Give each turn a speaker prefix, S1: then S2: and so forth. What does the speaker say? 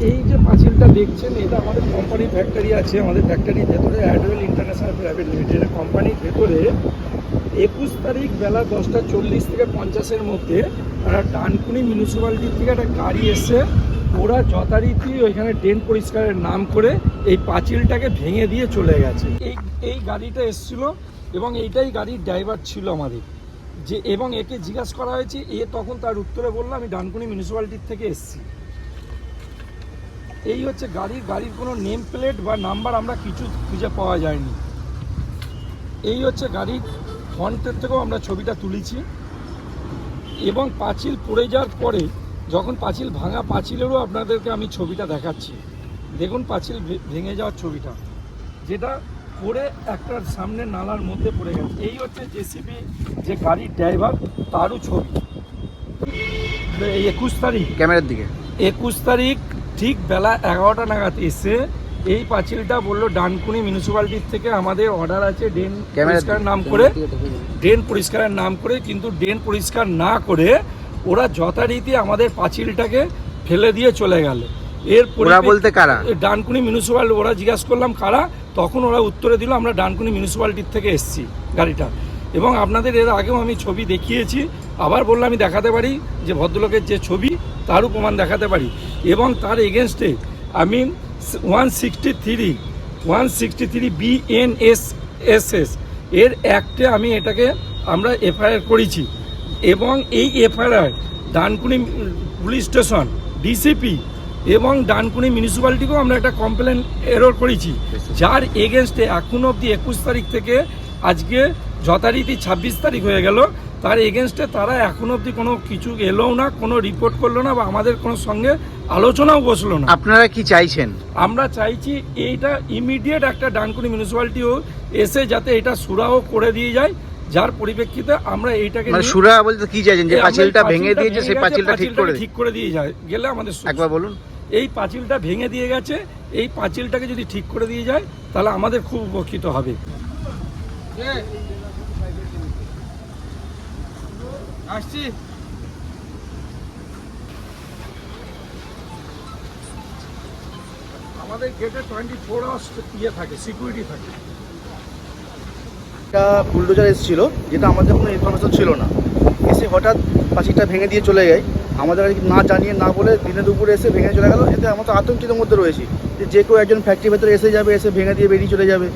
S1: এই যে পাঁচিলটা দেখছেন, এটা আমাদের কোম্পানির ফ্যাক্টরি আছে। আমাদের ফ্যাক্টরির ভেতরে অ্যাডওয়েল ইন্টারন্যাশনাল প্রাইভেট লিমিটেড কোম্পানির ভেতরে 21 তারিখ বেলা 10:40 থেকে 50-এর মধ্যে একটা ডানকুনি মিউনিসিপ্যালিটির থেকে একটা গাড়ি এসে ওরা যথারীতি ওইখানে ড্রেন পরিষ্কারের নাম করে এই পাঁচিলটাকে ভেঙে দিয়ে চলে গেছে। এই গাড়িটা এসছিল এবং এইটাই গাড়ির ড্রাইভার ছিল আমাদের যে, এবং একে জিজ্ঞাসা করা হয়েছে, তখন তার উত্তরে বললো আমি ডানকুনি মিউনিসিপ্যালিটির থেকে এসেছি। এই হচ্ছে গাড়ির কোনো নেম প্লেট বা নাম্বার আমরা কিছু খুঁজে পাওয়া যায়নি। এই হচ্ছে গাড়ির ফ্রন্টের থেকেও আমরা ছবিটা তুলেছি এবং পাঁচিল পড়ে যাওয়ার পরে যখন পাঁচিল ভাঙা পাঁচিলেরও আপনাদেরকে আমি ছবিটা দেখাচ্ছি। দেখুন পাঁচিল ভেঙে যাওয়ার ছবিটা, যেটা পড়ে একটার সামনে নালার মধ্যে পড়ে গেছে। এই হচ্ছে জেসিবি যে গাড়ির ড্রাইভার, তারও ছবি। 21 তারিখ
S2: ক্যামেরার দিকে
S1: 21 তারিখ ঠিক বেলা 11টা নাগাদ এসে এই পাঁচিলটা বললো ডানকুনি মিউনিসিপ্যালিটির থেকে আমাদের অর্ডার আছে ড্রেন পরিষ্কারের নাম করে, কিন্তু ড্রেন পরিষ্কার না করে ওরা যথারীতি আমাদের পাঁচিলটাকে ফেলে দিয়ে চলে গেল।
S2: ওরা বলতে কারা?
S1: ডানকুনি মিউনিসিপ্যালিটি। ওরা জিজ্ঞাসা করলাম কারা, তখন ওরা উত্তরে দিল আমরা ডানকুনি মিউনিসিপ্যালিটির থেকে এসেছি গাড়িটা। এবং আপনাদের এর আগেও আমি ছবি দেখিয়েছি, আবার বললে আমি দেখাতে পারি যে ভদ্রলোকের যে ছবি তারও প্রমাণ দেখাতে পারি। এবং তার এগেনস্টে আমি 163 BNSSS এর অ্যাক্টে আমি আমরা এফআইআর করেছি। এবং এই FIR Dankuni police station, DCP এবং ডানকুনি মিউনিসিপ্যালিটিকেও আমরা একটা কমপ্লেন এরর করেছি, যার এগেনস্টে এখনও অবধি 21 তারিখ থেকে আজকে যথারীতি 26 তারিখ হয়ে গেল, তার এগেনস্টে তারা এখনো অবধি কোনো কিছু এলোও না, কোনো রিপোর্ট করলো না বা আমাদের কোনো সঙ্গে আলোচনাও বসলো না।
S2: আপনারা কি চাইছেন?
S1: আমরা চাইছি এইটা ইমিডিয়েট একটা ডানকুনি মিউনিসিপ্যালিটিও এসে যাতে এটা সুরাহও করে দিয়ে যায়, যার পরিপ্রেক্ষিতে আমরা এইটাকে
S2: সুরাহা বলতে কি চাইছেন? যে পাঁচিলটা ভেঙে দিয়েছে সেই পাঁচিলটা ঠিক করে
S1: দিয়ে যায় গেলে আমাদের
S2: একবার বলুন।
S1: এই পাঁচিলটা ভেঙে দিয়ে গেছে, এই পাঁচিলটাকে যদি ঠিক করে দিয়ে যায় তাহলে আমাদের খুব উপকৃত হবে। আসছি। আমাদের গেটে 24 আওয়ার্স থাকে, সিকিউরিটি থাকে।
S3: একটা বুলডোজার এসেছিল, যেটা আমাদের কোনো ইনফরমেশন ছিল না, এসে হঠাৎ পাঁচিলটা ভেঙে দিয়ে চলে যায়। আমাদের না জানিয়ে না বলে দিনে দুপুরে এসে ভেঙে চলে গেল। এতে আমরা তো আতঙ্কিত মধ্যে রয়েছি যে কেউ একজন ফ্যাক্টরির ভেতরে এসে যাবে, এসে ভেঙে দিয়ে বেরিয়ে চলে যাবে।